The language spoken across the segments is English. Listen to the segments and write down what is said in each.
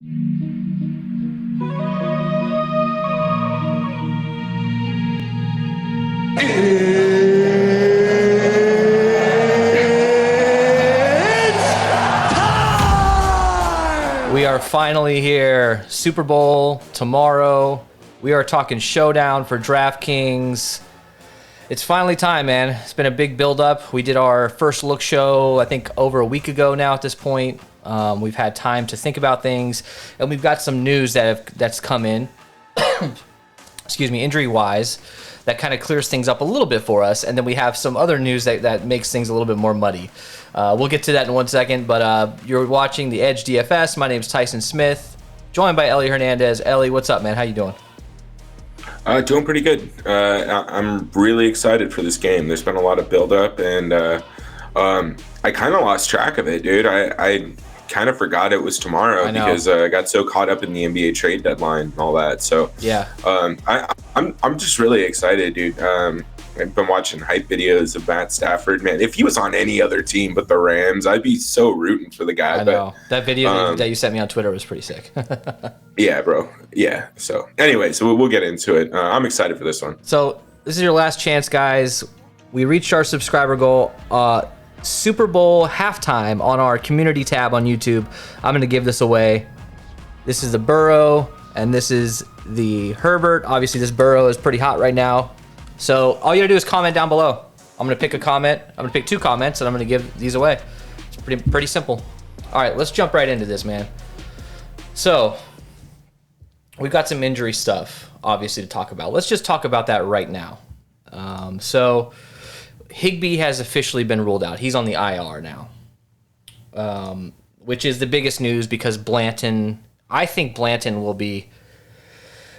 We are finally here. Super Bowl tomorrow. We are talking showdown for DraftKings. It's finally time, man. It's been a big build-up. We did our first look show, I think, over a week ago now at this point. We've had time to think about things, and we've got some news that's come in, excuse me, injury-wise, that kind of clears things up a little bit for us, and then we have some other news that makes things a little bit more muddy. We'll get to that in 1 second, but you're watching the Edge DFS. My name is Tyson Smith, joined by Ellie Hernandez. Ellie, what's up, man? How you doing? Doing pretty good. I'm really excited for this game. There's been a lot of build-up, and I kind of lost track of it, dude. I kind of forgot it was tomorrow because I got so caught up in the NBA trade deadline and all that. So yeah, I'm just really excited, dude. I've been watching hype videos of Matt Stafford. Man, if he was on any other team but the Rams, I'd be so rooting for the guy. I know. That video that you sent me on Twitter was pretty sick. Yeah, bro. Yeah. So anyway, so we'll get into it. I'm excited for this one. So this is your last chance, guys. We reached our subscriber goal. Super Bowl halftime on our community tab on YouTube. I'm going to give this away. This is the Burrow, and this is the Herbert. Obviously, this Burrow is pretty hot right now. So all you gotta do is comment down below. I'm gonna pick a comment. I'm gonna pick 2 comments, and I'm gonna give these away. It's pretty simple. All right, let's jump right into this, man. So we've got some injury stuff, obviously, to talk about. Let's just talk about that right now. So Higbee has officially been ruled out. He's on the IR now, which is the biggest news because Blanton. I think Blanton will be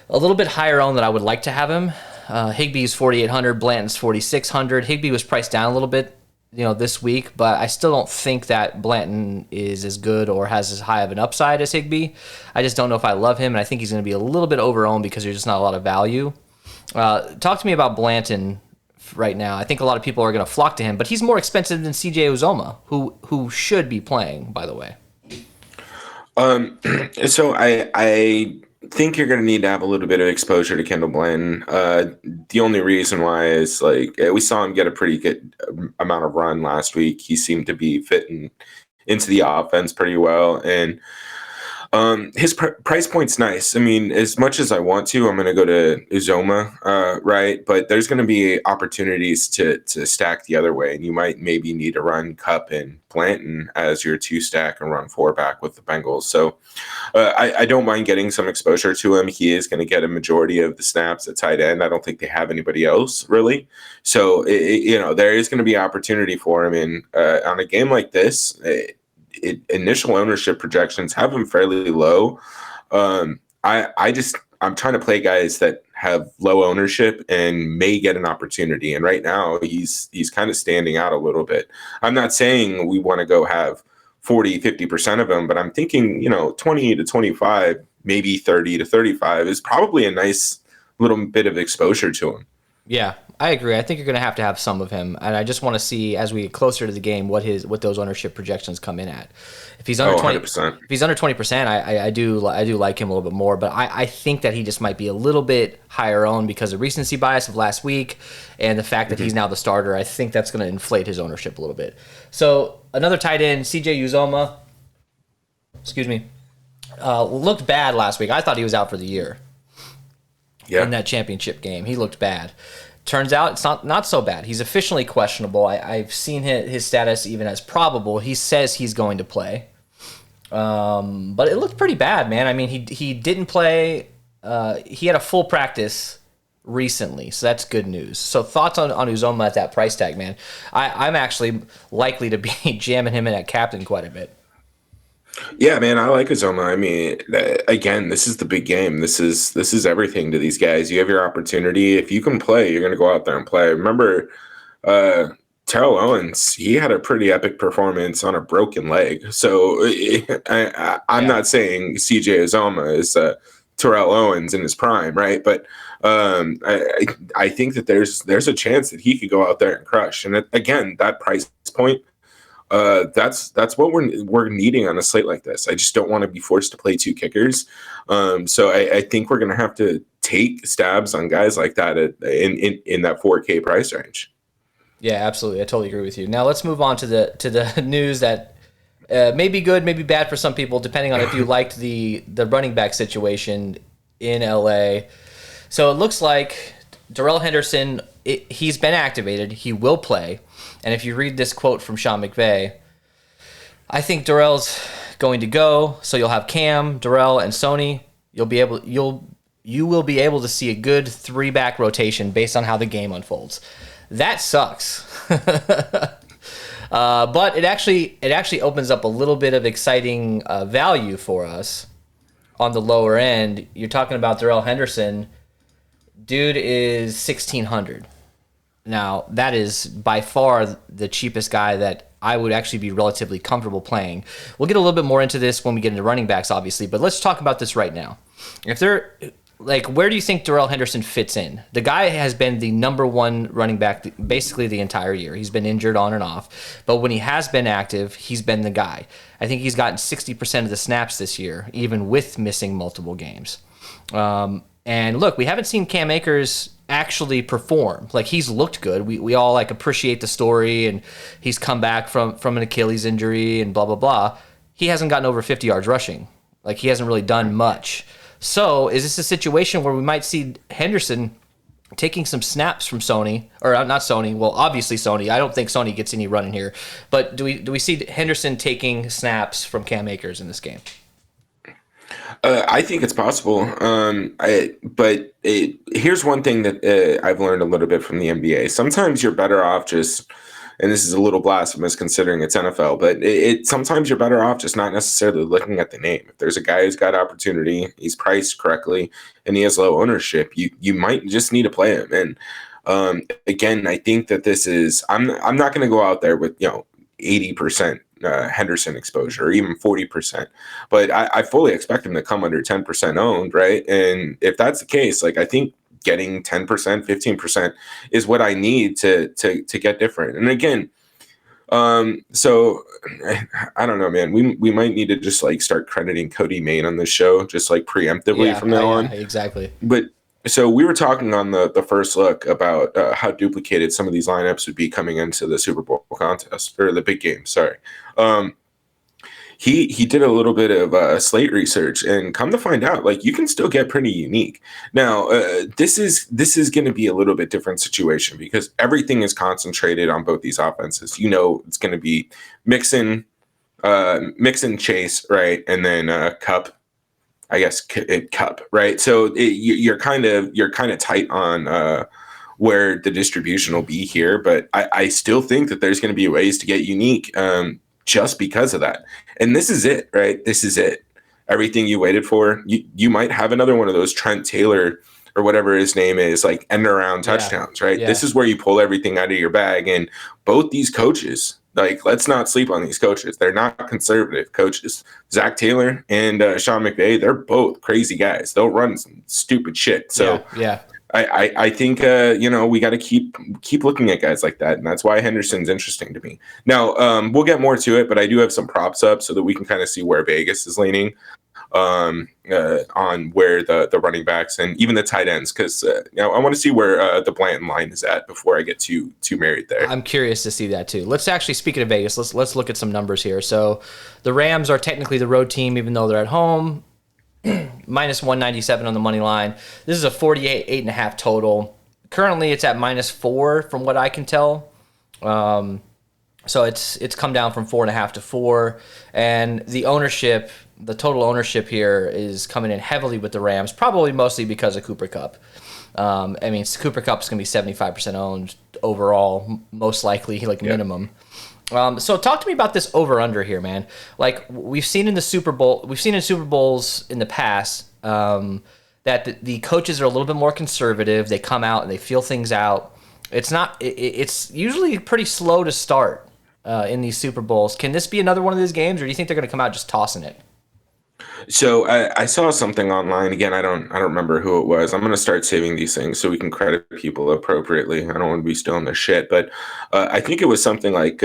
a little bit higher on than I would like to have him. Higbee's 4,800, Blanton's 4,600. Higbee was priced down a little bit, this week, but I still don't think that Blanton is as good or has as high of an upside as Higbee. I just don't know if I love him, and I think he's going to be a little bit over-owned because there's just not a lot of value. Talk to me about Blanton right now. I think a lot of people are going to flock to him, but he's more expensive than CJ Uzomah, who should be playing, by the way. So I think you're going to need to have a little bit of exposure to Kendall Blanton. The only reason why is we saw him get a pretty good amount of run last week. He seemed to be fitting into the offense pretty well, and his price point's nice. I mean, as much as I want to, I'm going to go to Uzomah, right? But there's going to be opportunities to stack the other way, and you might maybe need to run Kupp and Blanton as your 2 stack and run 4 back with the Bengals. So I don't mind getting some exposure to him. He is going to get a majority of the snaps at tight end. I don't think they have anybody else really. So there is going to be opportunity for him. And on a game like this, initial ownership projections have him fairly low. I'm trying to play guys that have low ownership and may get an opportunity. And right now he's kind of standing out a little bit. I'm not saying we want to go have 40-50% of them, but I'm thinking 20 to 25, maybe 30 to 35 is probably a nice little bit of exposure to him. Yeah, I agree. I think you're going to have some of him, and I just want to see as we get closer to the game what those ownership projections come in at. If he's under 20%, if he's under 20%, I do like him a little bit more. But I think that he just might be a little bit higher owned because of recency bias of last week and the fact that he's now the starter. I think that's going to inflate his ownership a little bit. So another tight end, CJ Uzomah, looked bad last week. I thought he was out for the year. Yeah. In that championship game, he looked bad. Turns out it's not so bad. He's officially questionable. I've seen his status even as probable. He says he's going to play, but it looked pretty bad, man. I mean, he didn't play. He had a full practice recently, so that's good news. So thoughts on Uzomah at that price tag, man? I'm actually likely to be jamming him in at captain quite a bit. Yeah, man, I like Uzomah. I mean, again, this is the big game. This is everything to these guys. You have your opportunity. If you can play, you're going to go out there and play. Remember, Terrell Owens, he had a pretty epic performance on a broken leg. So I'm not saying CJ Uzomah is Terrell Owens in his prime, right? But I think that there's a chance that he could go out there and crush. And again, that price point, That's what we're needing on a slate like this. I just don't want to be forced to play two kickers. So I think we're going to have to take stabs on guys like that in that 4K price range. Yeah, absolutely. I totally agree with you. Now let's move on to the news that may be good, may be bad for some people, depending on if you liked the running back situation in LA. So it looks like Darrell Henderson, he's been activated. He will play. And if you read this quote from Sean McVay, I think Darrell's going to go. So you'll have Cam, Darrell, and Sony. You will be able to see a good 3-back rotation based on how the game unfolds. That sucks. But it actually opens up a little bit of exciting value for us on the lower end. You're talking about Darrell Henderson. Dude is 1,600. Now, that is by far the cheapest guy that I would actually be relatively comfortable playing. We'll get a little bit more into this when we get into running backs, obviously, but let's talk about this right now. Where do you think Darrell Henderson fits in? The guy has been the number one running back basically the entire year. He's been injured on and off, but when he has been active, he's been the guy. I think he's gotten 60% of the snaps this year, even with missing multiple games. And look, we haven't seen Cam Akers actually perform. Like, he's looked good. We all appreciate the story, and he's come back from an Achilles injury and blah, blah, blah. He hasn't gotten over 50 yards rushing. Like, he hasn't really done much. So is this a situation where we might see Henderson taking some snaps from Sony, or not Sony? Well, obviously Sony. I don't think Sony gets any run in here. But do we see Henderson taking snaps from Cam Akers in this game? I think it's possible. Here's one thing that I've learned a little bit from the NBA. Sometimes you're better off just, and this is a little blasphemous considering it's NFL, but sometimes you're better off just not necessarily looking at the name. If there's a guy who's got opportunity, he's priced correctly, and he has low ownership, you might just need to play him. And again, I think that this is, I'm not going to go out there with 80% Henderson exposure, or even 40%, but I fully expect him to come under 10% owned, right? And if that's the case, like, I think getting 10%, 15% is what I need to get different. And again, so I don't know, man. We might need to just start crediting Cody Main on this show, just preemptively from now on. Exactly. But so we were talking on the first look about how duplicated some of these lineups would be coming into the Super Bowl contest, or the big game. Sorry. He did a little bit of slate research, and come to find out, you can still get pretty unique. Now, this is going to be a little bit different situation because everything is concentrated on both these offenses. It's going to be Mixon, Chase, right, and then Cup. I guess Cup, right? So you're kind of tight on where the distribution will be here, but I still think that there's going to be ways to get unique just because of that. And this is it, right? This is it. Everything you waited for. You might have another one of those Trent Taylor or whatever his name is, end around touchdowns, right? Yeah. This is where you pull everything out of your bag. And both these coaches, let's not sleep on these coaches. They're not conservative coaches. Zach Taylor and Sean McVay, they're both crazy guys. They'll run some stupid shit. So yeah. I think we got to keep looking at guys like that, and that's why Henderson's interesting to me. Now we'll get more to it, but I do have some props up so that we can kind of see where Vegas is leaning on where the running backs and even the tight ends, because I want to see where the Blanton line is at before I get too married there. I'm curious to see that too. Let's actually, speaking of Vegas, let's look at some numbers here. So the Rams are technically the road team, even though they're at home. Minus 197 on the money line. This is a 48.5 total. Currently, it's at -4 from what I can tell. So it's come down from 4.5 to 4, and the total ownership here is coming in heavily with the Rams, probably mostly because of Cooper Kupp. Cooper Kupp's going to be 75% owned overall, most likely, minimum. So talk to me about this over-under here, man. We've seen in Super Bowls in the past that the coaches are a little bit more conservative. They come out and they feel things out. It's usually pretty slow to start in these Super Bowls. Can this be another one of these games, or do you think they're going to come out just tossing it? So I saw something online. Again, I don't remember who it was. I'm going to start saving these things so we can credit people appropriately. I don't want to be stealing their shit, but I think it was something like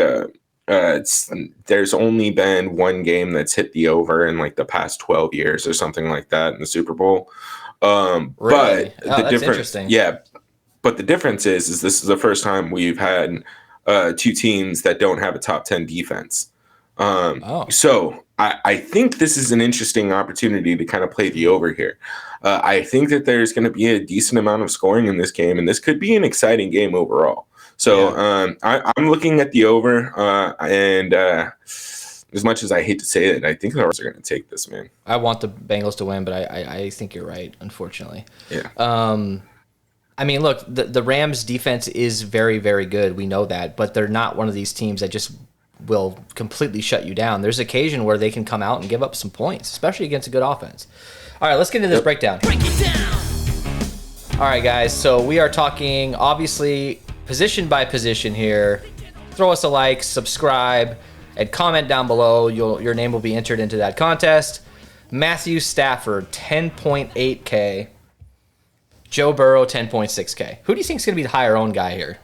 there's only been one game that's hit the over in like the past 12 years or something like that in the Super Bowl. Really? But Oh, the that's difference, interesting. yeah. But the difference is this is the first time we've had two teams that don't have a top 10 defense. So I think this is an interesting opportunity to kind of play the over here. I think that there's going to be a decent amount of scoring in this game, and this could be an exciting game overall. So I'm looking at the over, and as much as I hate to say it, I think the Rams are going to take this, man. I want the Bengals to win, but I think you're right, unfortunately. Yeah. I mean, look, the Rams defense is very, very good. We know that, but they're not one of these teams that just will completely shut you down. There's occasion where they can come out and give up some points, especially against a good offense. All right, let's get into this breakdown. Break it down. All right, guys. So we are talking, obviously, position by position here. Throw us a like, subscribe, and comment down below. Your name will be entered into that contest. Matthew Stafford, 10.8K. Joe Burrow, 10.6K. Who do you think is going to be the higher owned guy here?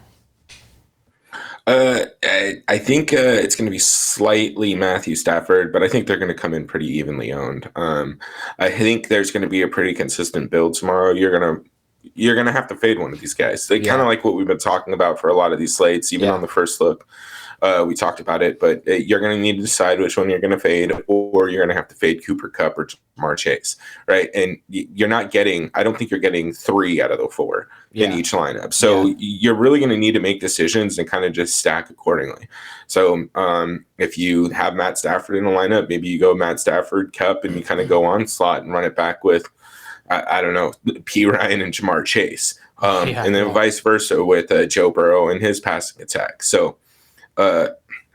I think it's going to be slightly Matthew Stafford, but I think they're going to come in pretty evenly owned. I think there's going to be a pretty consistent build tomorrow. You're gonna have to fade one of these guys. They kind of like what we've been talking about for a lot of these slates, even on the first look. We talked about it, but you're going to need to decide which one you're going to fade, or you're going to have to fade Cooper Kupp or Jamar Chase, right? And you're not getting, I don't think you're getting 3 out of the 4 in each lineup. So you're really going to need to make decisions and kind of just stack accordingly. So if you have Matt Stafford in the lineup, maybe you go Matt Stafford, Kupp, and you kind of go on slot and run it back with, I don't know, P. Ryan and Jamar Chase. And then vice versa with Joe Burrow and his passing attack. So, I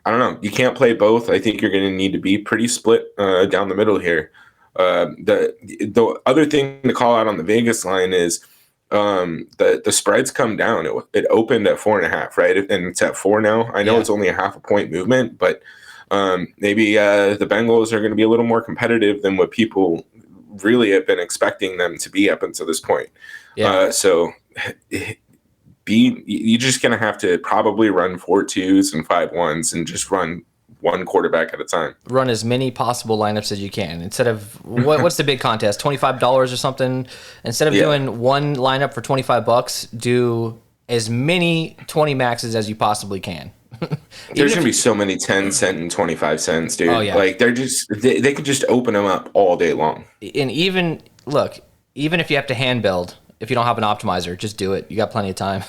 don't know. You can't play both. I think you're going to need to be pretty split down the middle here. The other thing to call out on the Vegas line is the spreads come down. It opened at 4.5, right? And it's at 4 now. I know it's only a half a point movement, but maybe the Bengals are going to be a little more competitive than what people really have been expecting them to be up until this point. So you're just going to have to probably run 4 2s and 5 1s and just run one quarterback at a time. Run as many possible lineups as you can. Instead of, what's the big contest, $25 or something? Instead of doing one lineup for $25, do as many 20 maxes as you possibly can. There's going to be so many 10 cent and 25 cents, dude. Oh, yeah. Like, they could just open them up all day long. And even if you have to hand build, if you don't have an optimizer, just do it. You got plenty of time.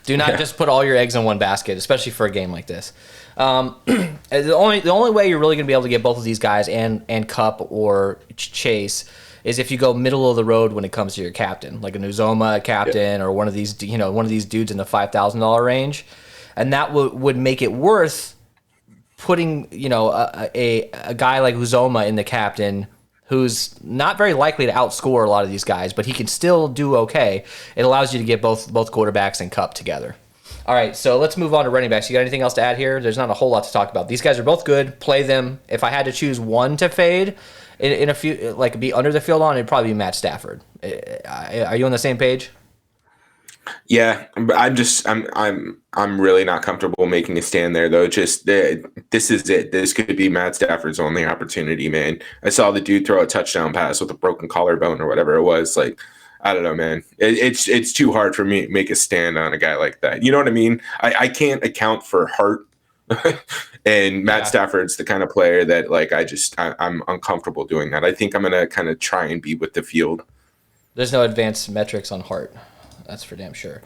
Do not just put all your eggs in one basket, especially for a game like this. The only way you're really going to be able to get both of these guys and Kupp or Chase is if you go middle of the road when it comes to your captain, like a Uzoma captain or one of these dudes in the $5,000 range, and that would make it worth putting a guy like Uzoma in the captain, who's not very likely to outscore a lot of these guys, but he can still do okay. It allows you to get both quarterbacks and Kupp together. All right, so let's move on to running backs. You got anything else to add here? There's not a whole lot to talk about. These guys are both good. Play them. If I had to choose one to fade in a few, like be under the field on, it'd probably be Matt Stafford. Are you on the same page? Yeah, I'm really not comfortable making a stand there though. Just this is it. This could be Matt Stafford's only opportunity, man. I saw the dude throw a touchdown pass with a broken collarbone or whatever it was. Like, I don't know, man. It's too hard for me to make a stand on a guy like that. You know what I mean? I can't account for heart. And Matt Stafford's the kind of player that like I'm uncomfortable doing that. I think I'm gonna kind of try and be with the field. There's no advanced metrics on heart. That's for damn sure.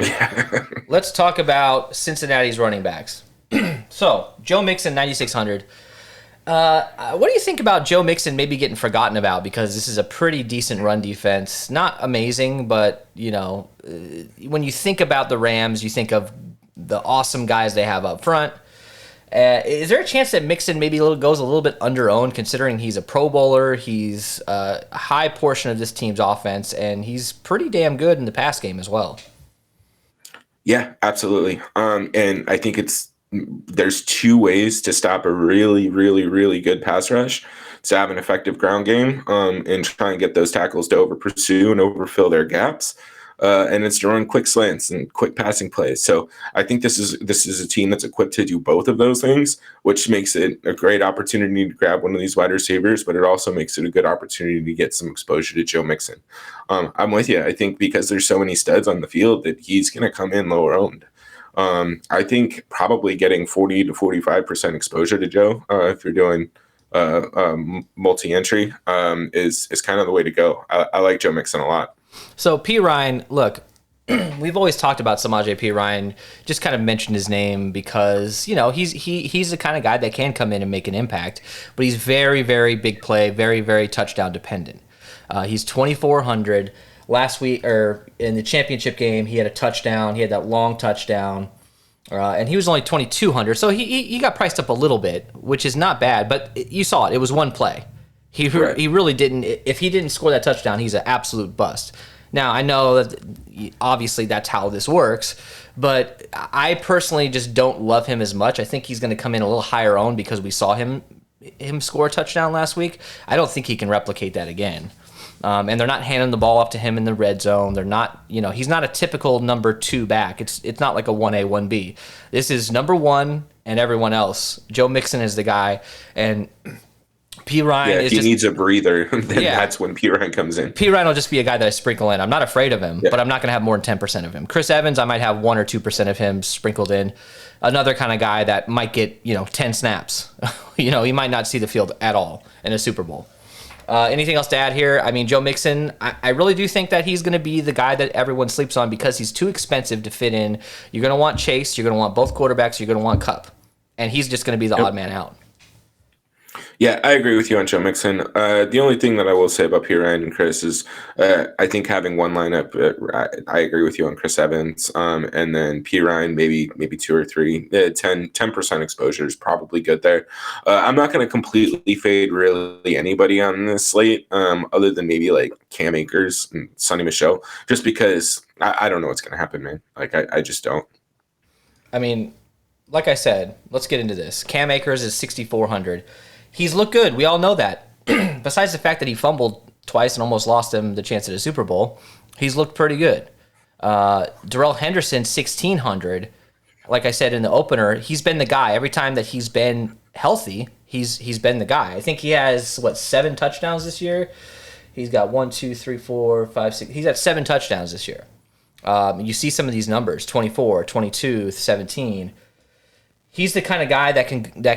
Let's talk about Cincinnati's running backs. So, Joe Mixon, 9,600. What do you think about Joe Mixon maybe getting forgotten about? Because this is a pretty decent run defense. Not amazing, but, when you think about the Rams, you think of the awesome guys they have up front. Is there a chance that Mixon maybe goes a little bit under-owned, considering he's a Pro Bowler, he's a high portion of this team's offense, and he's pretty damn good in the pass game as well? Yeah, absolutely. And I think there's 2 ways to stop a really, really, really good pass rush: to have an effective ground game and try and get those tackles to over pursue and overfill their gaps. and it's to run quick slants and quick passing plays. So I think this is a team that's equipped to do both of those things, which makes it a great opportunity to grab one of these wide receivers, but it also makes it a good opportunity to get some exposure to Joe Mixon. I'm with you. I think because there's so many studs on the field that he's going to come in lower owned. I think probably getting 40 to 45% exposure to Joe, if you're doing multi-entry, is kind of the way to go. I like Joe Mixon a lot. So P. Ryan, look, we've always talked about Samaje P. Ryan, just kind of mentioned his name because, he's the kind of guy that can come in and make an impact, but he's very, very big play, very, very touchdown dependent. He's 2,400. Last week, or in the championship game, he had a touchdown. He had that long touchdown, and he was only 2,200. So he got priced up a little bit, which is not bad. But you saw it; it was one play. He really didn't. If he didn't score that touchdown, he's an absolute bust. Now I know that obviously that's how this works, but I personally just don't love him as much. I think he's going to come in a little higher owned because we saw him score a touchdown last week. I don't think he can replicate that again. And they're not handing the ball off to him in the red zone. They're not, he's not a typical number 2 back. It's not like a 1A, 1B. This is number 1 and everyone else. Joe Mixon is the guy. And P. Ryan is if he needs a breather, then that's when P. Ryan comes in. P. Ryan will just be a guy that I sprinkle in. I'm not afraid of him, but I'm not going to have more than 10% of him. Chris Evans, I might have 1 or 2% of him sprinkled in. Another kind of guy that might get, 10 snaps. He might not see the field at all in a Super Bowl. Anything else to add here? I mean, Joe Mixon, I really do think that he's going to be the guy that everyone sleeps on because he's too expensive to fit in. You're going to want Chase. You're going to want both quarterbacks. You're going to want Kupp. And he's just going to be the odd man out. Yeah, I agree with you on Joe Mixon. The only thing that I will say about P. Ryan and Chris is I think having one lineup, I agree with you on Chris Evans. And then P. Ryan, maybe 2 or 3, 10% exposure is probably good there. I'm not going to completely fade really anybody on this slate other than maybe like Cam Akers and Sonny Michel, just because I don't know what's going to happen, man. Like, I just don't. I mean, like I said, let's get into this. Cam Akers is 6,400. He's looked good. We all know that. Besides the fact that he fumbled twice and almost lost him the chance at a Super Bowl, he's looked pretty good. Darrell Henderson, 1,600. Like I said in the opener, he's been the guy. Every time that he's been healthy, he's been the guy. I think he has, 7 touchdowns this year? He's got 1, 2, 3, 4, 5, 6. He's got 7 touchdowns this year. You see some of these numbers, 24, 22, 17. He's the kind of guy that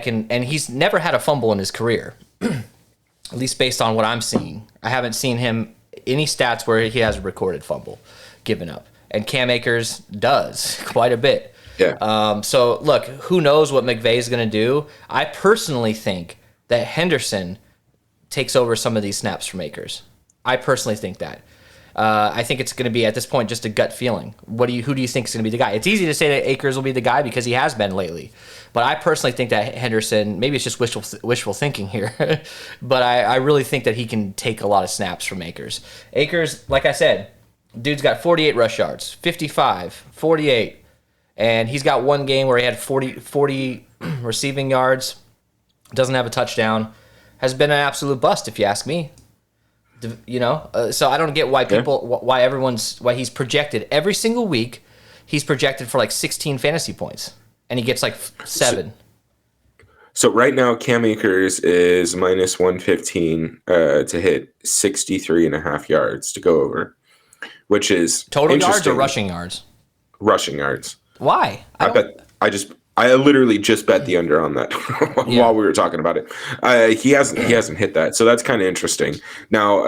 can, and he's never had a fumble in his career, at least based on what I'm seeing. I haven't seen him any stats where he has a recorded fumble given up, and Cam Akers does quite a bit. Yeah. So look, who knows what McVay is going to do? I personally think that Henderson takes over some of these snaps from Akers. I personally think that. I think it's going to be, at this point, just a gut feeling. Who do you think is going to be the guy? It's easy to say that Akers will be the guy because he has been lately. But I personally think that Henderson, maybe it's just wishful thinking here, but I really think that he can take a lot of snaps from Akers. Akers, like I said, dude's got 48 rush yards, 55, 48, and he's got one game where he had 40 receiving yards, doesn't have a touchdown, has been an absolute bust if you ask me. So I don't get why why he's projected every single week. He's projected for 16 fantasy points, and he gets 7. So right now, Cam Akers is minus 115 to hit 63.5 yards to go over, which is total yards or rushing yards. Rushing yards. Why? I literally just bet the under on that while we were talking about it. He hasn't hit that, so that's kind of interesting. Now,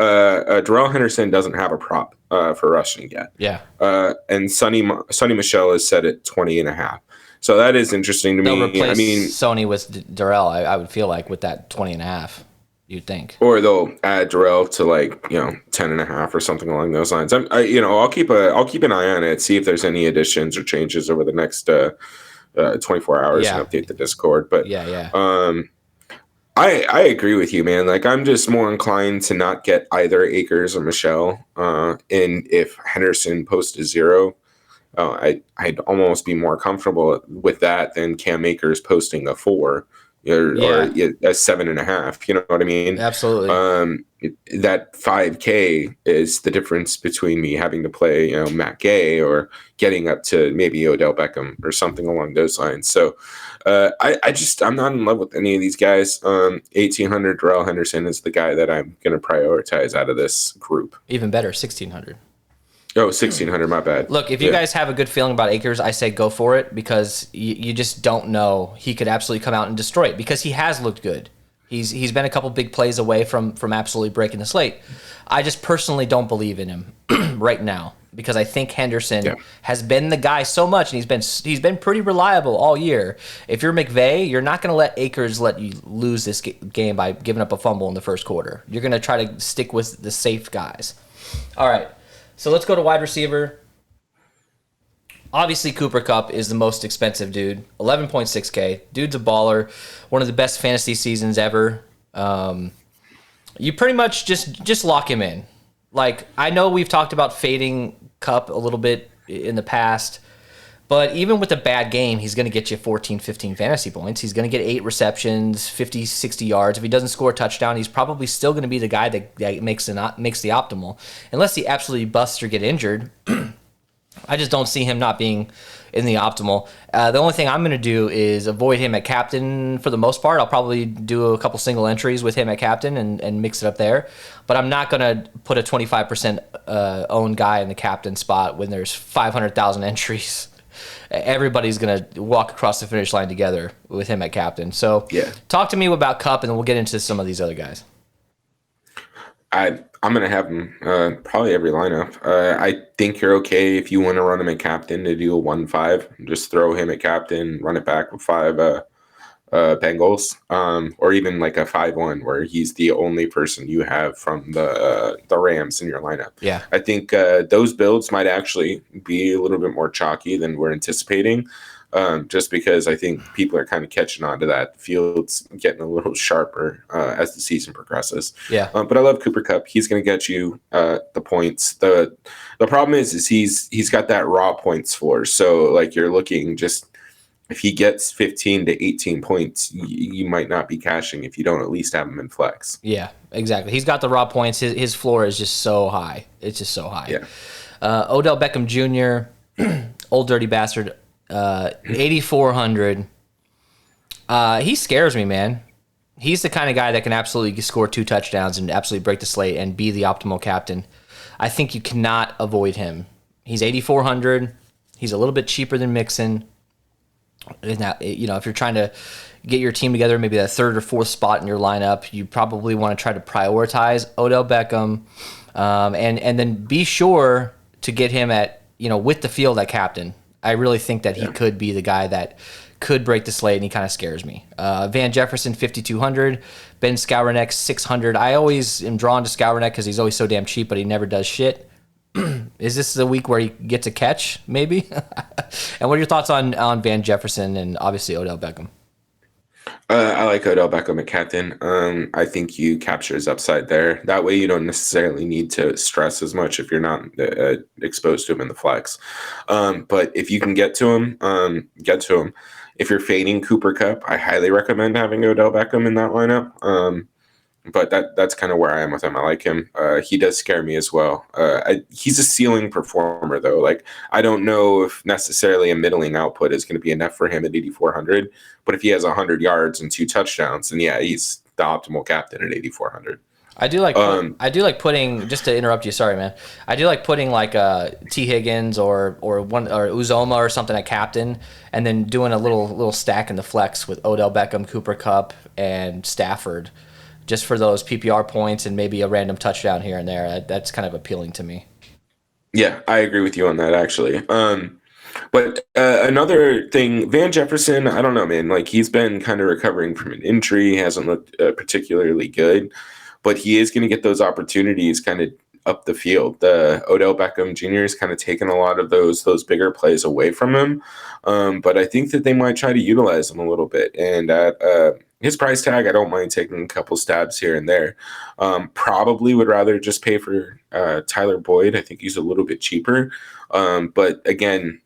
Darrell Henderson doesn't have a prop for rushing yet. Yeah. And Sonny Michel is set at 20.5. So that is interesting to me. They'll replace Sony with Darrell. I would feel like with that 20.5. You'd think, or they'll add Darrell to 10.5 or something along those lines. I'll keep an eye on it, see if there's any additions or changes over the next 24 hours and update the Discord. But I agree with you, man. I'm just more inclined to not get either Akers or Michelle. And if Henderson posts a 0, I'd almost be more comfortable with that than Cam Akers posting a 4 or a 7.5. You know what I mean? Absolutely. That 5K is the difference between me having to play, Matt Gay or getting up to maybe Odell Beckham or something along those lines. So I'm not in love with any of these guys. 1,800 Darrell Henderson is the guy that I'm going to prioritize out of this group. Even better, 1,600. Oh, 1,600, my bad. Look, if you guys have a good feeling about Akers, I say go for it, because you just don't know. He could absolutely come out and destroy it, because he has looked good. He's been a couple big plays away from absolutely breaking the slate. I just personally don't believe in him right now, because I think Henderson has been the guy so much, and he's been pretty reliable all year. If you're McVay, you're not going to let Akers let you lose this game by giving up a fumble in the first quarter. You're going to try to stick with the safe guys. All right. So let's go to wide receiver. Obviously, Cooper Kupp is the most expensive dude. 11.6K. Dude's a baller. One of the best fantasy seasons ever. You pretty much just lock him in. Like, I know we've talked about fading Kupp a little bit in the past, but even with a bad game, he's going to get you 14, 15 fantasy points. He's going to get 8 receptions, 50, 60 yards. If he doesn't score a touchdown, he's probably still going to be the guy that makes the optimal. Unless he absolutely busts or get injured, I just don't see him not being in the optimal. The only thing I'm going to do is avoid him at captain for the most part. I'll probably do a couple single entries with him at captain and mix it up there. But I'm not going to put a 25% owned guy in the captain spot when there's 500,000 entries. Everybody's going to walk across the finish line together with him at captain. So talk to me about Kupp, and then we'll get into some of these other guys. I'm going to have him probably every lineup. I think you're okay if you want to run him at captain to do a 1-5. Just throw him at captain, run it back with 5 Bengals, or even like a 5-1 where he's the only person you have from the Rams in your lineup. Yeah, I think those builds might actually be a little bit more chalky than we're anticipating. Just because I think people are kind of catching on to that. The field's getting a little sharper as the season progresses. Yeah. But I love Cooper Kupp. He's going to get you the points. The problem is he's got that raw points floor. So like you're looking just if he gets 15 to 18 points, you might not be cashing if you don't at least have him in flex. Yeah, exactly. He's got the raw points. His floor is just so high. It's just so high. Yeah. Odell Beckham Jr., old dirty bastard. 8,400. He scares me, man. He's the kind of guy that can absolutely score 2 touchdowns and absolutely break the slate and be the optimal captain. I think you cannot avoid him. He's 8,400. He's a little bit cheaper than Mixon. Now, if you're trying to get your team together, maybe that 3rd or 4th spot in your lineup, you probably want to try to prioritize Odell Beckham, and then be sure to get him at with the field at captain. I really think that he could be the guy that could break the slate, and he kind of scares me. Van Jefferson, 5,200. Ben Skowronek, 600. I always am drawn to Skowronek because he's always so damn cheap, but he never does shit. Is this the week where he gets a catch, maybe? And what are your thoughts on Van Jefferson and obviously Odell Beckham? I like Odell Beckham at captain. I think you capture his upside there. That way you don't necessarily need to stress as much if you're not exposed to him in the flex. But if you can get to him, get to him. If you're fading Cooper Kupp, I highly recommend having Odell Beckham in that lineup. But that's kind of where I am with him. I like him. He does scare me as well. He's a ceiling performer, though. Like, I don't know if necessarily a middling output is going to be enough for him at 8,400. But if he has 100 yards and 2 touchdowns, then he's the optimal captain at 8,400. I do like putting, just to interrupt you, sorry man. I do like putting like T Higgins or Uzoma or something at captain, and then doing a little stack in the flex with Odell Beckham, Cooper Kupp, and Stafford, just for those PPR points and maybe a random touchdown here and there. That's kind of appealing to me. Yeah, I agree with you on that, actually. But another thing, Van Jefferson, I don't know, man. Like, he's been kind of recovering from an injury. He hasn't looked particularly good. But he is going to get those opportunities kind of up the field. The Odell Beckham Jr. has kind of taken a lot of those bigger plays away from him. But I think that they might try to utilize him a little bit. And at his price tag, I don't mind taking a couple stabs here and there. Probably would rather just pay for Tyler Boyd. I think he's a little bit cheaper. But again,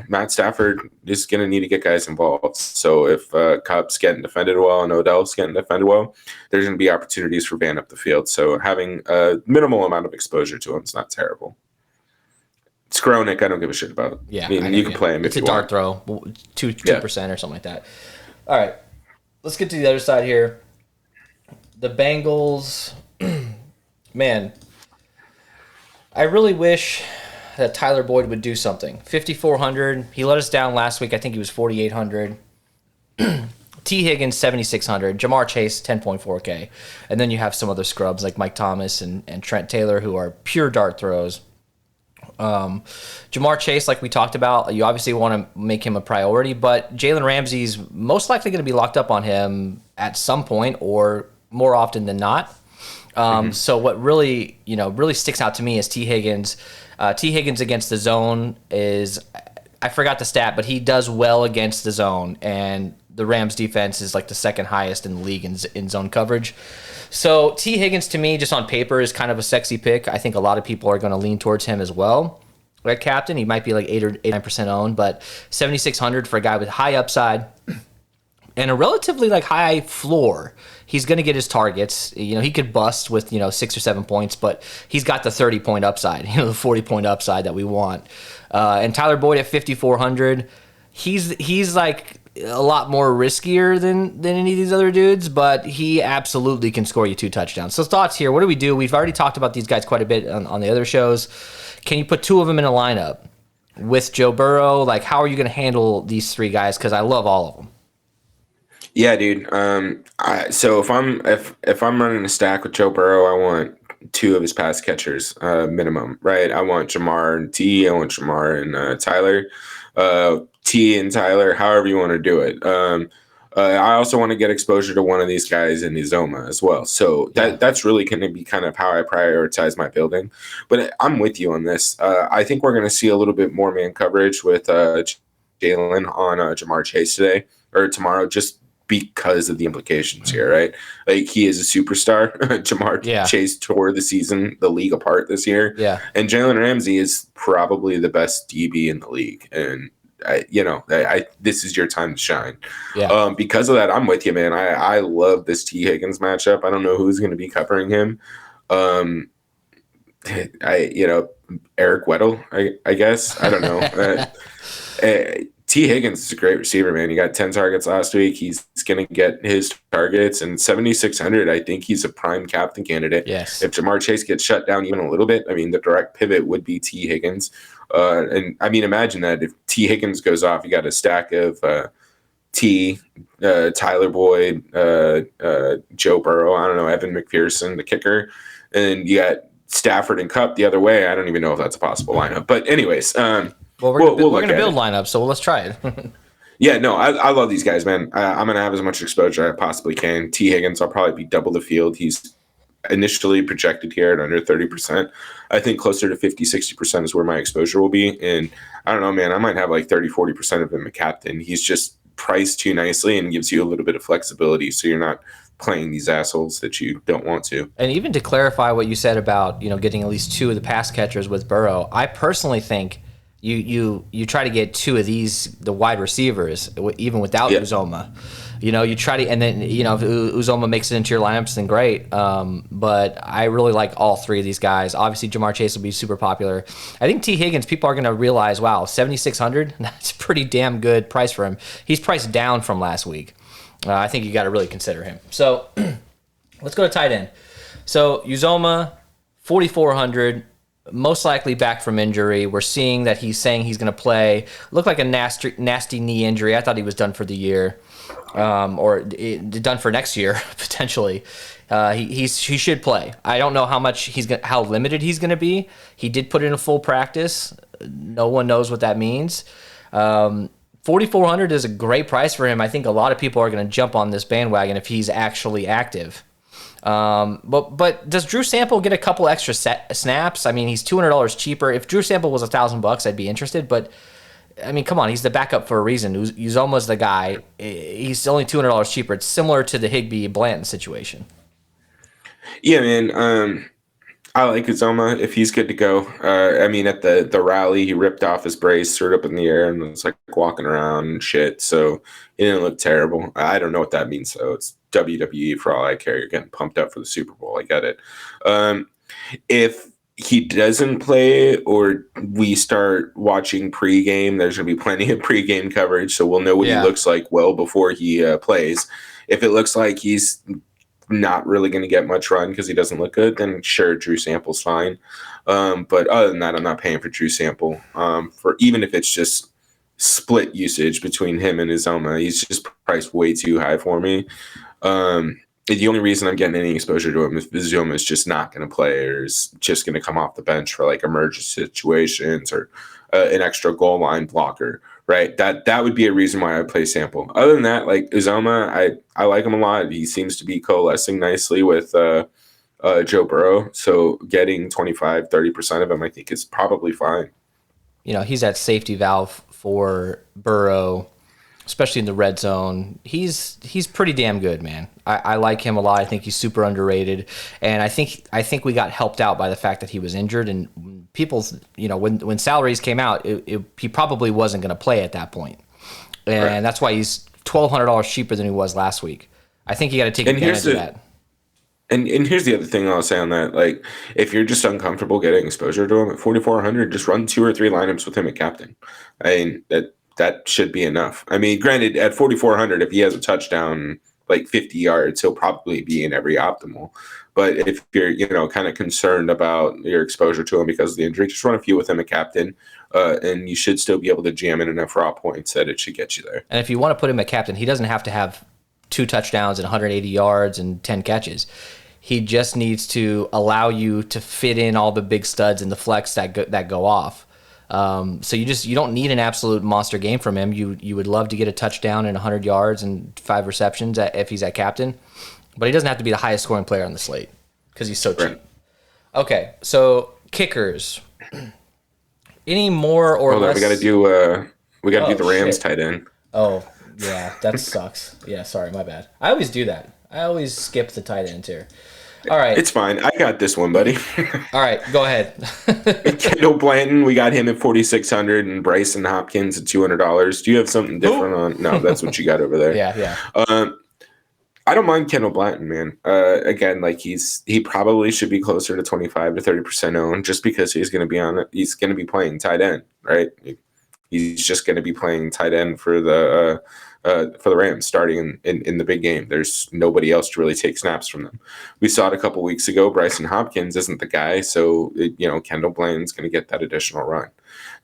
Matt Stafford is going to need to get guys involved. So if Kupp's getting defended well and Odell's getting defended well, there's going to be opportunities for Van up the field. So having a minimal amount of exposure to him is not terrible. Skronik, I don't give a shit about. Yeah, I mean, you can play him if you want. It's a dart throw, 2% or something like that. All right, let's get to the other side here. The Bengals, man, I really wish that Tyler Boyd would do something. 5,400. He let us down last week. I think he was 4,800. T. Higgins, 7,600. Jamar Chase, 10.4K. And then you have some other scrubs like Mike Thomas and Trent Taylor who are pure dart throws. Jamar Chase, like we talked about, you obviously want to make him a priority, but Jalen Ramsey's most likely going to be locked up on him at some point or more often than not. So what really sticks out to me is T. Higgins. T. Higgins against the zone is, I forgot the stat, but he does well against the zone, and the Rams defense is like the second highest in the league in zone coverage. So T. Higgins, to me, just on paper, is kind of a sexy pick. I think a lot of people are going to lean towards him as well. At captain, he might be like 8 or 9% owned, but 7,600 for a guy with high upside and a relatively like high floor. He's going to get his targets. He could bust with 6 or 7 points, but he's got the 30-point upside, the 40-point upside that we want. And Tyler Boyd at 5,400, he's like a lot more riskier than any of these other dudes, but he absolutely can score you 2 touchdowns. So thoughts here, what do we do? We've already talked about these guys quite a bit on the other shows. Can you put 2 of them in a lineup with Joe Burrow? Like, how are you going to handle these 3 guys? Because I love all of them. Yeah, dude. So if I'm running a stack with Joe Burrow, I want 2 of his pass catchers minimum, right? I want Jamar and T. I want Jamar and Tyler. T and Tyler, however you want to do it. I also want to get exposure to one of these guys in Uzoma as well. So that's really going to be kind of how I prioritize my building. But I'm with you on this. I think we're going to see a little bit more man coverage with Jalen on Jamar Chase today or tomorrow, just because of the implications here, right? Like, he is a superstar. Jamar Chase tore the league apart this year. Yeah. And Jalen Ramsey is probably the best DB in the league. And this is your time to shine. Yeah. Because of that, I'm with you, man. I love this T. Higgins matchup. I don't know who's going to be covering him. Eric Weddle, I guess. I don't know. T. Higgins is a great receiver, man. He got 10 targets last week. He's going to get his targets. And 7,600, I think he's a prime captain candidate. Yes. If Jamar Chase gets shut down even a little bit, I mean, the direct pivot would be T. Higgins. And I mean, imagine that if T. Higgins goes off, you got a stack of T, Tyler Boyd, Joe Burrow, I don't know, Evan McPherson, the kicker, and you got Stafford and Kupp the other way. I don't even know if that's a possible lineup. But anyways, we're going to build lineups, so let's try it. Yeah, no, I love these guys, man. I'm going to have as much exposure as I possibly can. T. Higgins, I'll probably be double the field. He's initially projected here at under 30%. I think closer to 50, 60% is where my exposure will be. And I don't know, man, I might have like 30, 40% of him a captain. He's just priced too nicely and gives you a little bit of flexibility, so you're not playing these assholes that you don't want to. And even to clarify what you said about, getting at least 2 of the pass catchers with Burrow, I personally think you try to get 2 of these, the wide receivers, even without Uzoma. You try to, and then, if Uzoma makes it into your lineups, then great. But I really like all 3 of these guys. Obviously, Jamar Chase will be super popular. I think T. Higgins, people are going to realize, wow, 7,600, that's a pretty damn good price for him. He's priced down from last week. I think you got to really consider him. So let's go to tight end. So Uzoma, 4,400. Most likely back from injury. We're seeing that he's saying he's going to play. Looked like a nasty knee injury. I thought he was done for the year, or done for next year potentially. He should play. I don't know how limited he's going to be. He did put in a full practice. No one knows what that means. 4,400 is a great price for him. I think a lot of people are going to jump on this bandwagon if he's actually active. But does Drew Sample get a couple extra snaps? I mean, he's $200 cheaper. If Drew Sample was $1,000, I'd be interested. But I mean, come on, he's the backup for a reason. Uzoma's the guy. He's only $200 cheaper. It's similar to the Higbee Blanton situation. Yeah, man. I like Uzoma if he's good to go. I mean, at the rally, he ripped off his brace, threw it up in the air, and was like walking around and shit. So he didn't look terrible. I don't know what that means, though. It's WWE for all I care. You're getting pumped up for the Super Bowl. I get it. If he doesn't play or we start watching pregame, there's going to be plenty of pregame coverage, so we'll know what he looks like well before he plays. If it looks like he's not really going to get much run because he doesn't look good, then sure, Drew Sample's fine. But other than that, I'm not paying for Drew Sample. For even if it's just split usage between him and Uzoma, he's just priced way too high for me. The only reason I'm getting any exposure to him is Uzoma is just not going to play or is just going to come off the bench for like emergency situations or an extra goal line blocker. Right, that would be a reason why I play Sample. Other than that, like Uzoma, I like him a lot. He seems to be coalescing nicely with Joe Burrow. So getting 25-30% of him, I think, is probably fine. You know, he's that safety valve for Burrow, especially in the red zone. He's pretty damn good, man. I like him a lot. I think he's super underrated, and I think we got helped out by the fact that he was injured. And people's, you know, when salaries came out, he probably wasn't going to play at that point, and that's why he's $1,200 cheaper than he was last week. I think you got to take advantage of that. And here's the other thing I'll say on that: like, if you're just uncomfortable getting exposure to him at 4,400, just run 2 or 3 lineups with him at captain. I mean that should be enough. I mean, granted, at 4,400, if he has a touchdown, like 50 yards, he'll probably be in every optimal. But if you're, you know, kind of concerned about your exposure to him because of the injury, just run a few with him at captain, and you should still be able to jam in enough raw points that it should get you there. And if you want to put him at captain, he doesn't have to have 2 touchdowns and 180 yards and 10 catches. He just needs to allow you to fit in all the big studs and the flex that go off. So you don't need an absolute monster game from him. You would love to get a touchdown and 100 yards and 5 receptions if he's at captain, but he doesn't have to be the highest scoring player on the slate because he's so cheap. Okay, so kickers. Any more or less? We got to do the Rams tight end. Oh yeah, that sucks. Yeah, sorry, my bad. I always do that. I always skip the tight ends here. All right. It's fine. I got this one, buddy. All right, go ahead. Kendall Blanton, we got him at 4,600 and Bryson Hopkins at $200. Do you have something different on? No, that's what you got over there. Yeah. I don't mind Kendall Blanton, man. Again, like he probably should be closer to 25 to 30% owned just because he's going to be playing tight end, right? He's just going to be playing tight end for the Rams starting in the big game. There's nobody else to really take snaps from them. We saw it a couple weeks ago. Bryson Hopkins isn't the guy, so Kendall Blanton's going to get that additional run.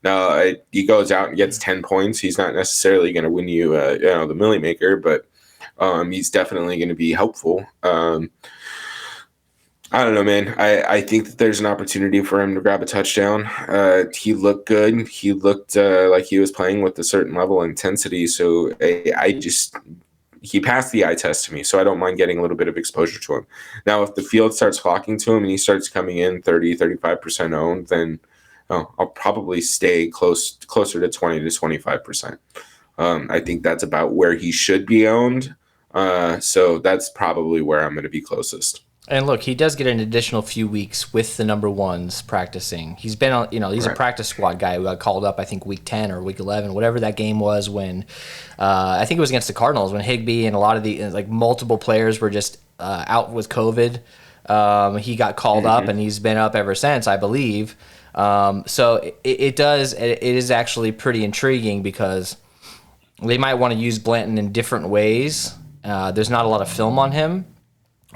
Now he goes out and gets 10 points. He's not necessarily going to win you, the Millie Maker, but he's definitely going to be helpful. I don't know, man. I think that there's an opportunity for him to grab a touchdown. He looked good. He looked like he was playing with a certain level of intensity. So he passed the eye test to me. So I don't mind getting a little bit of exposure to him. Now, if the field starts flocking to him and he starts coming in 30-35% owned, then I'll probably stay closer to 20 to 25%. I think that's about where he should be owned. So that's probably where I'm going to be closest. And look, he does get an additional few weeks with the number ones practicing. He's been on, he's a practice squad guy who got called up, I think, week 10 or week 11, whatever that game was when, I think it was against the Cardinals when Higbee and a lot of the, multiple players were just out with COVID. He got called up and he's been up ever since, I believe. So it is actually pretty intriguing because they might want to use Blanton in different ways. There's not a lot of film on him.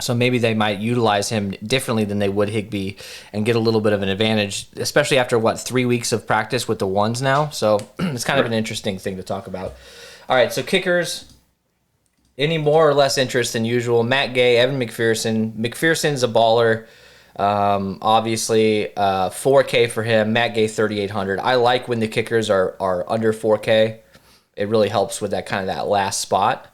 So maybe they might utilize him differently than they would Higbee and get a little bit of an advantage, especially after, 3 weeks of practice with the ones now. So it's kind of an interesting thing to talk about. All right, so kickers, any more or less interest than usual? Matt Gay, Evan McPherson. McPherson's a baller. Obviously, 4K for him. Matt Gay, 3,800. I like when the kickers are under 4K. It really helps with that last spot.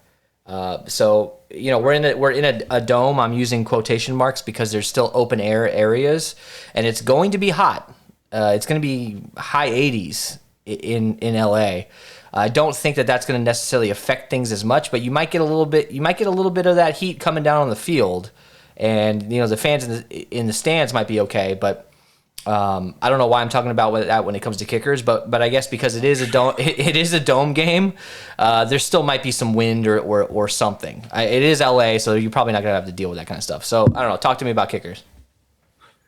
So we're in a dome. I'm using quotation marks because there's still open air areas, and it's going to be hot. It's going to be high 80s in LA. I don't think that that's going to necessarily affect things as much, but you might get a little bit of that heat coming down on the field, and the fans in the stands might be okay, but I don't know why I'm talking about that when it comes to kickers, but I guess because it is a dome, it is a dome game. There still might be some wind or something. It is LA, so you're probably not gonna have to deal with that kind of stuff. So I don't know. Talk to me about kickers.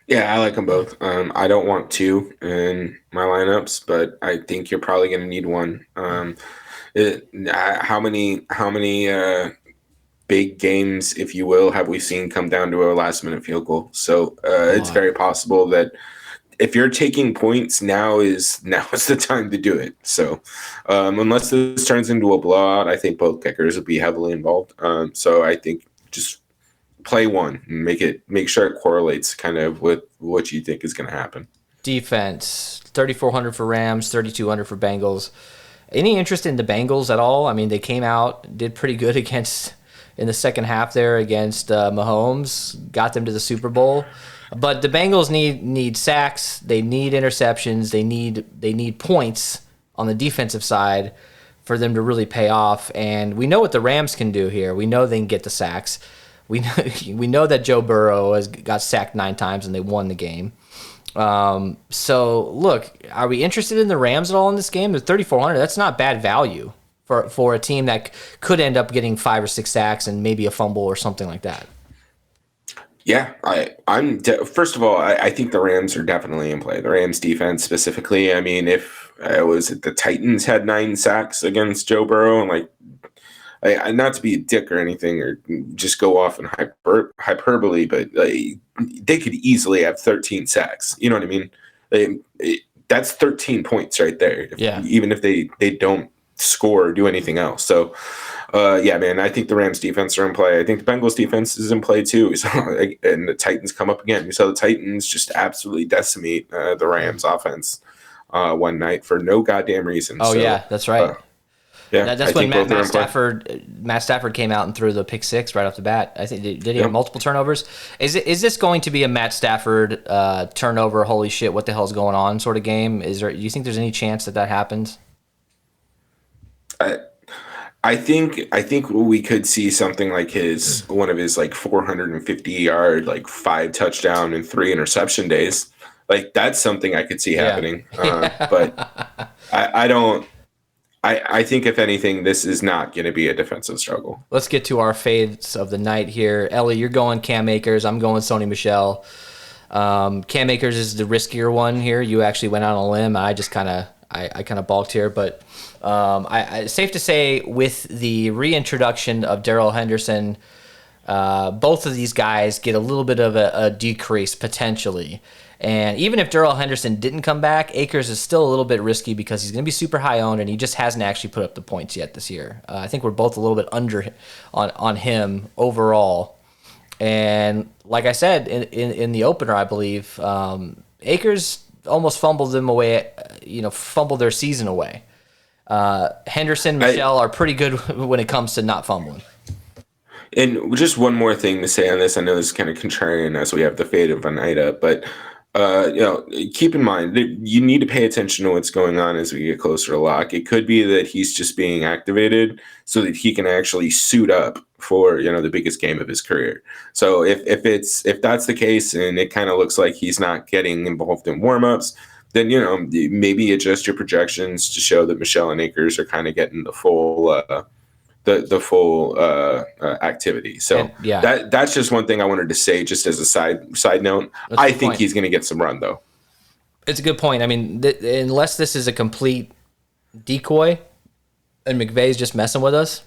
Yeah, I like them both. I don't want two in my lineups, but I think you're probably going to need one. How many big games, if you will, have we seen come down to a last-minute field goal? So it's very possible that if you're taking points, now is the time to do it. So unless this turns into a blowout, I think both kickers will be heavily involved. So I think just play one and make sure it correlates kind of with what you think is going to happen. Defense, 3,400 for Rams, 3,200 for Bengals. Any interest in the Bengals at all? I mean, they came out, did pretty good in the second half there against Mahomes, got them to the Super Bowl. But the Bengals need sacks, they need interceptions, they need points on the defensive side for them to really pay off. And we know what the Rams can do here. We know they can get the sacks. We know that Joe Burrow has got sacked 9 times and they won the game. So look, are we interested in the Rams at all in this game? The 3,400, that's not bad value for a team that could end up getting 5 or 6 sacks and maybe a fumble or something like that. Yeah, first of all, I think the Rams are definitely in play. The Rams defense specifically. I mean, if the Titans had 9 sacks against Joe Burrow, and not to be a dick or anything, or just go off in hyperbole, but they could easily have 13 sacks. You know what I mean? That's 13 points right there. Even if they don't score or do anything else. So. Yeah, man, I think the Rams defense are in play. I think the Bengals defense is in play too. And the Titans come up again. We saw the Titans just absolutely decimate the Rams offense one night for no goddamn reason. Oh, yeah, that's right. That's when Matt Stafford came out and threw the pick 6 right off the bat. I think did he have multiple turnovers? Is this going to be a Matt Stafford turnover? Holy shit, what the hell's going on? Sort of game? Do you think there's any chance that happens? I think we could see something like one of his 450 yard 5 touchdown and 3 interception days. That's something I could see happening. But I don't. I think if anything, this is not going to be a defensive struggle. Let's get to our fades of the night here. Ellie, you're going Cam Akers. I'm going Sony Michel. Cam Akers is the riskier one here. You actually went out on a limb. I just kind of balked here, but. It's safe to say with the reintroduction of Darrell Henderson, both of these guys get a little bit of a decrease potentially. And even if Darrell Henderson didn't come back, Akers is still a little bit risky because he's going to be super high owned and he just hasn't actually put up the points yet this year. I think we're both a little bit under on him overall. And like I said in the opener, I believe Akers almost fumbled them away, fumbled their season away. Henderson, Michel are pretty good when it comes to not fumbling. And just one more thing to say on this. I know this is kind of contrarian as we have the fade of Oneida, but keep in mind that you need to pay attention to what's going on as we get closer to lock. It could be that he's just being activated so that he can actually suit up for the biggest game of his career. So if that's the case and it kind of looks like he's not getting involved in warmups, then maybe adjust your projections to show that Michel and Akers are kind of getting the full activity. So that's just one thing I wanted to say, just as a side note. I think he's going to get some run though. It's a good point. I mean, unless this is a complete decoy and McVay's just messing with us,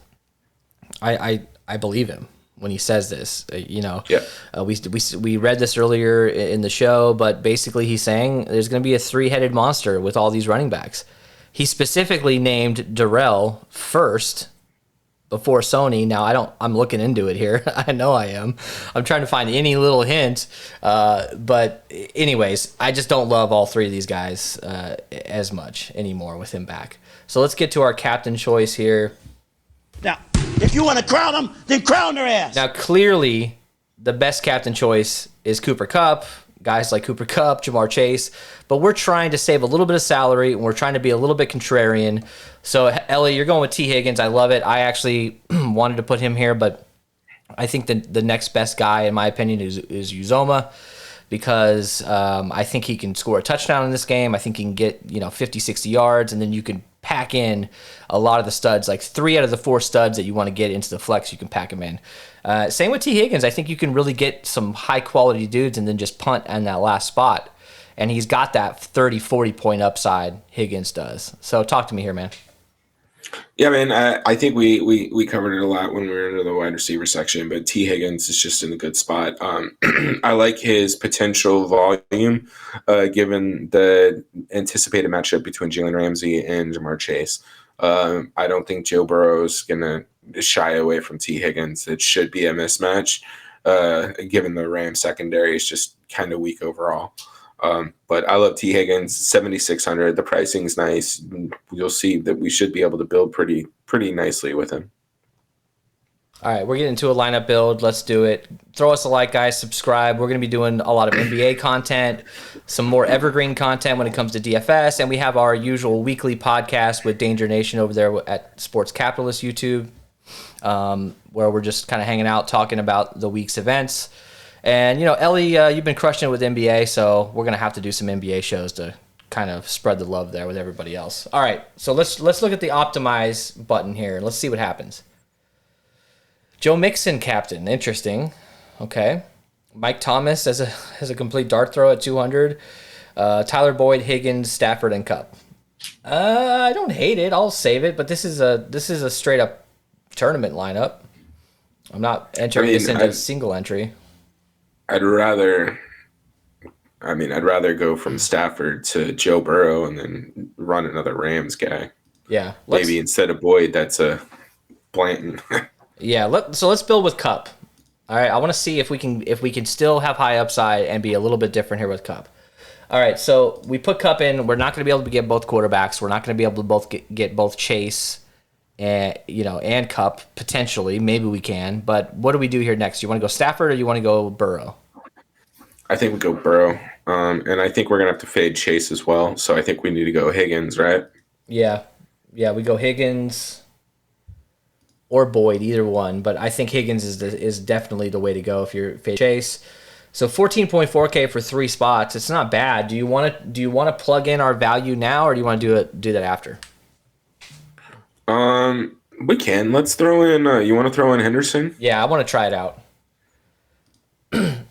I believe him when he says this. We read this earlier in the show, but basically he's saying there's going to be a 3-headed monster with all these running backs. He specifically named Darrell first before Sony. Now I'm looking into it here. I know I am. I'm trying to find any little hint. But anyways, I just don't love all 3 of these guys as much anymore with him back. So let's get to our captain choice here. Now, if you want to crown them, then crown their ass. Now, clearly, the best captain choice is Cooper Kupp. guys like Cooper Kupp, Jamar Chase, but we're trying to save a little bit of salary, and we're trying to be a little bit contrarian. So, Ellie, you're going with T. Higgins. I love it. I actually wanted to put him here, but I think the next best guy, in my opinion, is Uzoma, because I think he can score a touchdown in this game. I think he can get 50, 60 yards, and then you can pack in a lot of the studs, like 3 out of the 4 studs that you want to get into the flex, you can pack them in. Same with T. Higgins. I think you can really get some high-quality dudes and then just punt on that last spot. And he's got that 30, 40-point upside, Higgins does. So talk to me here, man. Yeah, man, I think we covered it a lot when we were into the wide receiver section, but T. Higgins is just in a good spot. I like his potential volume, given the anticipated matchup between Jalen Ramsey and Jamar Chase. I don't think Joe Burrow's going to shy away from T. Higgins. It should be a mismatch, given the Rams secondary is just kind of weak overall. But I love T. Higgins, 7,600. The pricing's nice. You'll see that we should be able to build pretty nicely with him. All right, we're getting into a lineup build. Let's do it. Throw us a like, guys. Subscribe. We're going to be doing a lot of NBA content, some more evergreen content when it comes to DFS, and we have our usual weekly podcast with Danger Nation over there at Sports Capitalist YouTube, where we're just kind of hanging out, talking about the week's events. And, Ellie, you've been crushing it with NBA, so we're going to have to do some NBA shows to kind of spread the love there with everybody else. All right, so let's look at the optimize button here. Let's see what happens. Joe Mixon, captain. Interesting. Okay. Mike Thomas has a complete dart throw at 200. Tyler Boyd, Higgins, Stafford, and Kupp. I don't hate it. I'll save it, but this is a straight up tournament lineup. I'm not entering this into a single entry. I'd rather go from Stafford to Joe Burrow and then run another Rams guy. Yeah. Maybe instead of Boyd, that's a Blanton. Yeah. Let's build with Kupp. All right. I want to see if we can still have high upside and be a little bit different here with Kupp. All right. So we put Kupp in. We're not going to be able to get both quarterbacks. We're not going to be able to get both Chase and Kupp potentially. Maybe we can. But what do we do here next? You want to go Stafford or you want to go Burrow? I think we go Burrow, and I think we're gonna have to fade Chase as well. So I think we need to go Higgins, right? Yeah. We go Higgins or Boyd, either one. But I think Higgins is definitely the way to go if you're fade Chase. So 14.4K for 3 spots. It's not bad. Do you want to plug in our value now, or do you want to do that after? We can. Let's throw in. You want to throw in Henderson? Yeah, I want to try it out.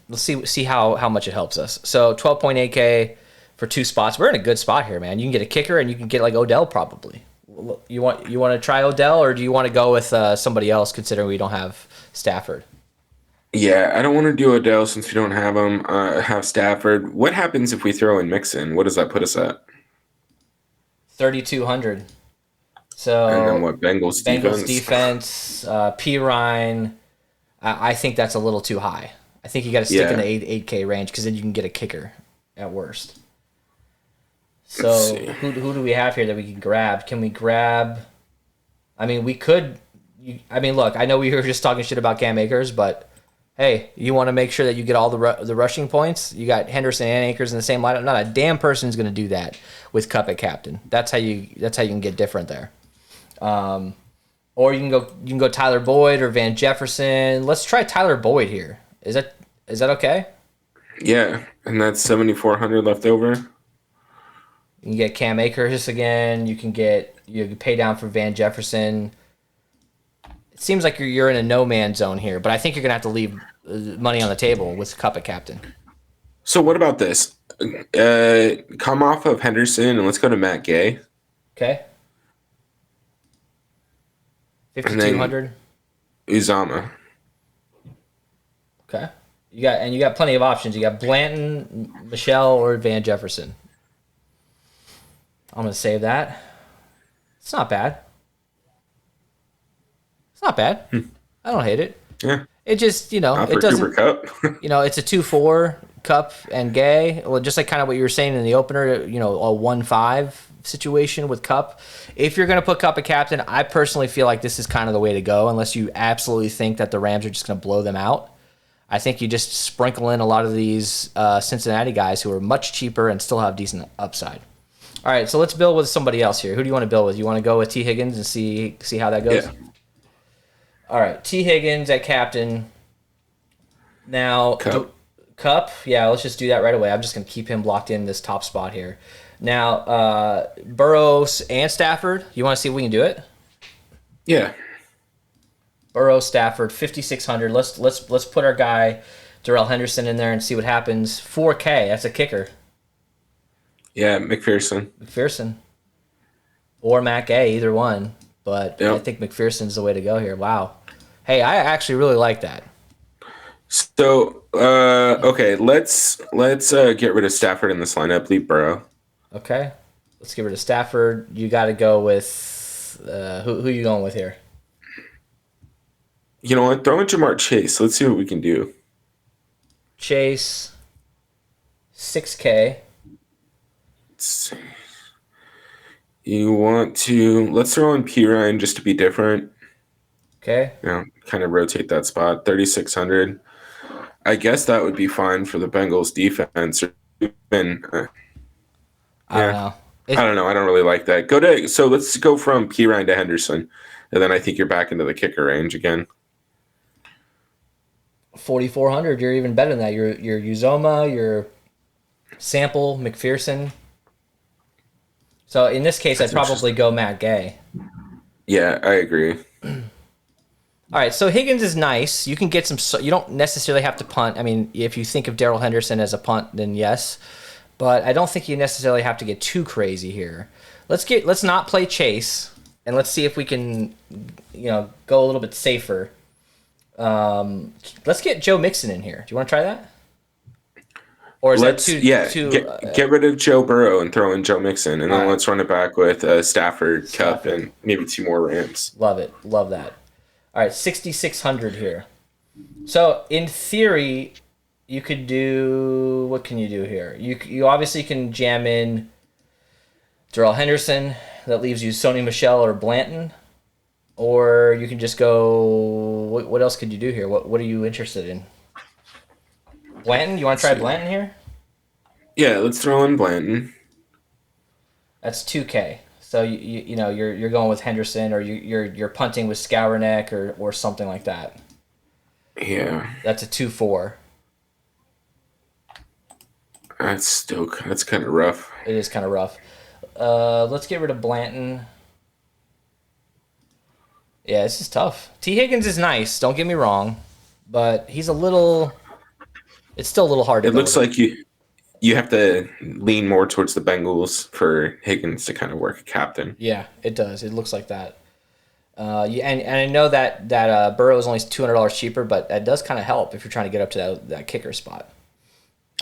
Let's see how much it helps us. So 12.8K for 2 spots. We're in a good spot here, man. You can get a kicker and you can get like Odell probably. You want to try Odell, or do you want to go with somebody else, considering we don't have Stafford? Yeah, I don't want to do Odell since we don't have him. Have Stafford. What happens if we throw in Mixon? What does that put us at? 3,200. So and then what? Bengals defense. P. Ryan. I think that's a little too high. I think you got to stick in the 8K range, because then you can get a kicker at worst. So who do we have here that we can grab? Can we grab? I mean, we could. Look, I know we were just talking shit about Cam Akers, but hey, you want to make sure that you get all the rushing points. You got Henderson and Akers in the same lineup. Not a damn person is going to do that with Kupp at captain. That's how you can get different there. Or you can go Tyler Boyd or Van Jefferson. Let's try Tyler Boyd here. Is that okay? Yeah, and that's 7,400 left over. You can get Cam Akers again. You can pay down for Van Jefferson. It seems like you're in a no man zone here, but I think you're gonna have to leave money on the table with Kupp at captain. So what about this? Come off of Henderson and let's go to Matt Gay. Okay. 5,200. Uzama. Okay. You got plenty of options. You got Blanton, Michelle, or Van Jefferson. I'm gonna save that. It's not bad. I don't hate it. Yeah. It just, it doesn't. It's a 2-4 Kupp and Gay. Well, just like kind of what you were saying in the opener. A 1-5 situation with Kupp. If you're gonna put Kupp at captain, I personally feel like this is kind of the way to go, unless you absolutely think that the Rams are just gonna blow them out. I think you just sprinkle in a lot of these Cincinnati guys who are much cheaper and still have decent upside. All right, so let's build with somebody else here. Who do you want to build with? You want to go with T. Higgins and see how that goes? Yeah. All right, T. Higgins at captain. Now, Cup. Yeah, let's just do that right away. I'm just going to keep him locked in this top spot here. Now, Burrows and Stafford. You want to see if we can do it? Yeah. Burrow, Stafford, 5,600. Let's put our guy Darrell Henderson in there and see what happens. 4K. That's a kicker. Yeah, McPherson. Or Mac A, either one. But yep. I think McPherson's the way to go here. Wow. Hey, I actually really like that. So, okay, let's get rid of Stafford in this lineup. Leave Burrow. Okay, let's get rid of Stafford. You got to go with who you going with here? You know what? Throw in Jamar Chase. Let's see what we can do. Chase, 6K. You want to let's throw in P. Ryan just to be different. Okay. Kind of rotate that spot. 3,600. I guess that would be fine for the Bengals defense. I don't know. I don't know. I don't really like that. So let's go from P. Ryan to Henderson, and then I think you're back into the kicker range again. 4,400. You're even better than that. Your Uzoma, your Sample, McPherson. So in this case, I'd probably go Matt Gay. Yeah, I agree. All right, so Higgins is nice. You can get some. You don't necessarily have to punt. I mean, if you think of Darrell Henderson as a punt, then yes. But I don't think you necessarily have to get too crazy here. Let's not play Chase, and let's see if we can, go a little bit safer. Let's get Joe Mixon in here. Do you want to try that? Or is that too? Get rid of Joe Burrow and throw in Joe Mixon, and then let's run it back with Stafford, Cup, and maybe 2 more Rams. Love it. Love that. All right, 6,600 here. So in theory, you could do, what can you do here? You obviously can jam in Darrell Henderson. That leaves you Sony Michel or Blanton. Or you can just go, what else could you do here? What are you interested in? Blanton? You want to try Blanton here? Yeah, let's throw in Blanton. That's 2K. So you're going with Henderson, or you're punting with Skowronek or something like that. Yeah. That's a 2-4. That's kind of rough. It is kind of rough. Let's get rid of Blanton. Yeah, this is tough. T. Higgins is nice. Don't get me wrong, but he's a little. It's still a little hard. It looks like you have to lean more towards the Bengals for Higgins to kind of work a captain. Yeah, it does. It looks like that. And I know that Burrow is only $200 cheaper, but that does kind of help if you're trying to get up to that kicker spot.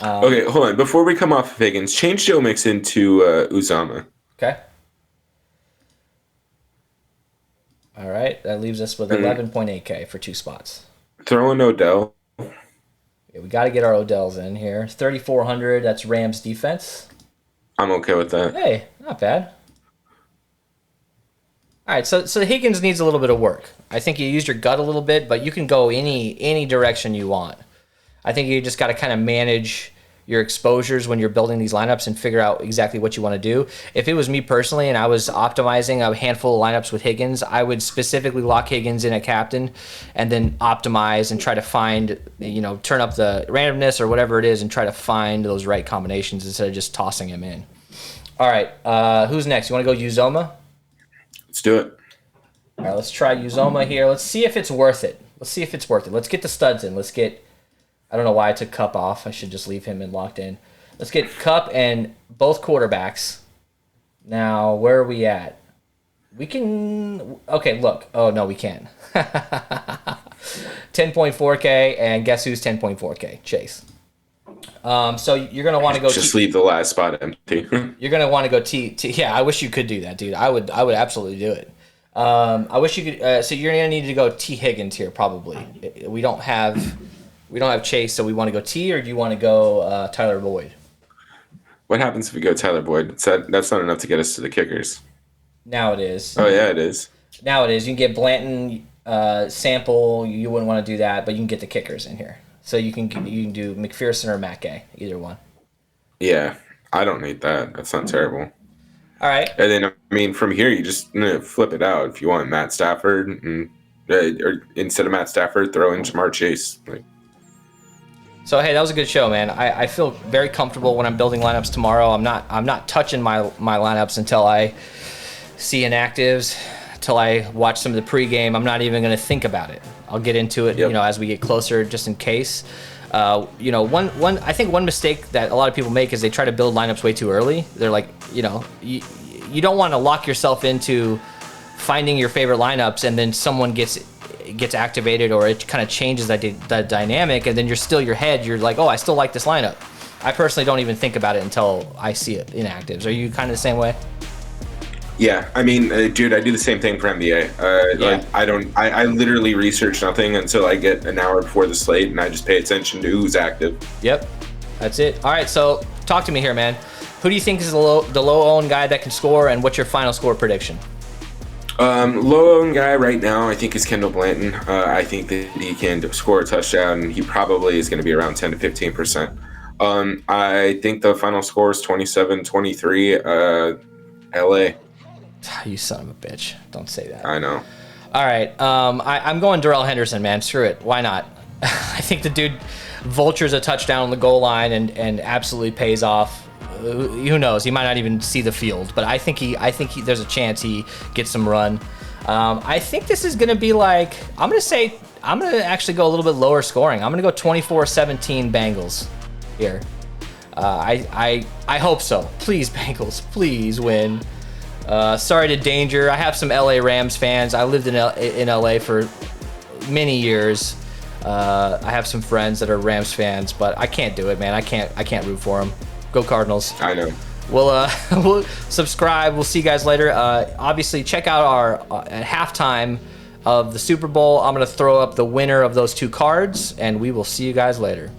Okay, hold on. Before we come off of Higgins, change Joe Mixon to Uzama. Okay. All right, that leaves us with 11.8K for 2 spots. Throw in Odell. Yeah, we got to get our Odells in here. 3,400. That's Rams defense. I'm okay with that. Hey, not bad. All right, so Higgins needs a little bit of work. I think you used your gut a little bit, but you can go any direction you want. I think you just got to kind of manage your exposures when you're building these lineups and figure out exactly what you want to do. If it was me personally and I was optimizing a handful of lineups with Higgins, I would specifically lock Higgins in at captain and then optimize and try to find, turn up the randomness or whatever it is and try to find those right combinations instead of just tossing him in. All right, who's next? You want to go Uzoma? Let's do it. All right, let's try Uzoma here. Let's see if it's worth it. Let's get the studs in. I don't know why I took Cup off. I should just leave him in locked in. Let's get Cup and both quarterbacks. Now, where are we at? We can... Okay, look. Oh, no, we can't. 10.4K, and guess who's 10.4K? Chase. So you're going to want to go... Just leave the last spot empty. You're going to want to go T. Yeah, I wish you could do that, dude. I would absolutely do it. I wish you could... so you're going to need to go T. Higgins here, probably. We don't have Chase, so we want to go T, or do you want to go Tyler Boyd? What happens if we go Tyler Boyd? That's not enough to get us to the kickers. Now it is. Oh, yeah, it is. Now it is. You can get Blanton, Sample. You wouldn't want to do that, but you can get the kickers in here. So you can do McPherson or Matt Gay, either one. Yeah, I don't need that. That's not terrible. All right. And then, I mean, from here, you just flip it out. If you want Matt Stafford, or instead of Matt Stafford, throw in Jamar Chase. So hey, that was a good show, man. I feel very comfortable when I'm building lineups tomorrow. I'm not touching my lineups until I see inactives, until I watch some of the pregame. I'm not even going to think about it. I'll get into it, as we get closer, just in case. I think one mistake that a lot of people make is they try to build lineups way too early. They're like, you don't want to lock yourself into finding your favorite lineups and then someone gets activated or it kind of changes the dynamic, and then your head, you're like, oh, I still like this lineup. I personally don't even think about it until I see it in actives. Are you kind of the same way? Yeah, I mean, dude, I do the same thing for NBA. Like, I literally research nothing until I get an hour before the slate, and I just pay attention to who's active. Yep, that's it. All right, so talk to me here, man. Who do you think is the low-owned guy that can score, and what's your final score prediction? Low-owned guy right now, I think, is Kendall Blanton. I think that he can score a touchdown. He probably is going to be around 10 to 15%. I think the final score is 27-23, LA. You son of a bitch. Don't say that. I know. All right. I'm going Darrell Henderson, man. Screw it. Why not? I think the dude vultures a touchdown on the goal line and absolutely pays off. Who knows? He might not even see the field, but I think there's a chance he gets some run. I think this is going to be like, I'm going to actually go a little bit lower scoring. I'm going to go 24-17 Bengals here. I hope so. Please, Bengals, please win. Sorry to Danger. I have some LA Rams fans. I lived in LA for many years. I have some friends that are Rams fans, but I can't do it, man. I can't root for them. Go Cardinals. I know. We'll subscribe. We'll see you guys later. Obviously, check out our at halftime of the Super Bowl. I'm going to throw up the winner of those two cards, and we will see you guys later.